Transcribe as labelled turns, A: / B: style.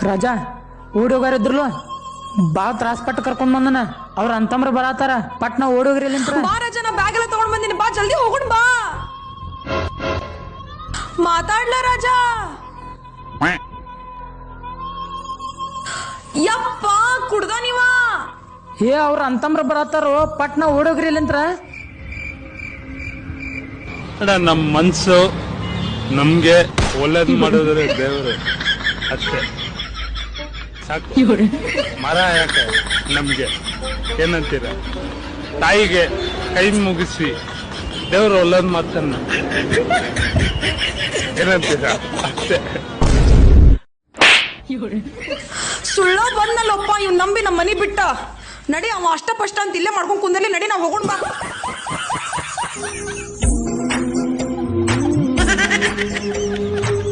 A: ರಾಜಾ ಓಡೋಗಾರಿದ್ರಲ್ಲ ಬಾ ತ್ರಾಸ್ ಪಟ್ಟು ಕರ್ಕೊಂಡ್ ಬಂದನ ಅವ್ರ ಅಂತಮ್ರ ಬರತಾರ ಪಟ್ನ ಓಡೋಗ್ರಿ
B: ಬಾ ರಾಜ ನಾ ಬ್ಯಾಗ್ ಎಲ್ಲ ತಗೊಂಡ್ ಬಂದಿನಿ ಬಾ ಜಲ್ದಿ ಹೋಗೋಣ ಬಾ ಮಾತಾಡ್ಲ ರಾಜ ಯಪ್ಪ ಕುಡ್ದ ನೀವ
A: ಏ ಅವ್ರ ಅಂತಮ್ರ ಬರತಾರೋ ಪಟ್ನ ಓಡೋಗ್ರಿ
C: ನಮ್ಮ ಮನ್ಸು ನಮ್ಗೆ ಒಳ್ಳೇದ್ ಮಾಡಿದ್ರೆ ದೇವರು ಅಷ್ಟೇ ಸಾಕು. ಮರ ಯಾಕೆ ನಮ್ಗೆ ಏನಂತೀರ? ತಾಯಿಗೆ ಕೈ ಮುಗಿಸಿ ದೇವ್ರು ಒಳ್ಳೇದ್ ಮಾಡ್ತಾನ ಏನಂತೀರ? ಅಷ್ಟೇ.
B: ಸುಳ್ಳ ಬಂದಲ್ಲಪ್ಪ ಇವ್ ನಂಬಿ ನಮ್ಮ ಮನಿ ಬಿಟ್ಟ ನಡಿ ಅವ ಅಷ್ಟಪಷ್ಟ ಅಂತ ಇಲ್ಲೇ ಮಾಡ್ಕೊಂಡ್ ಕುಂದಲ್ಲಿ ನಡಿ ನಾವ್ ಹೋಗೋಣ ಬಾ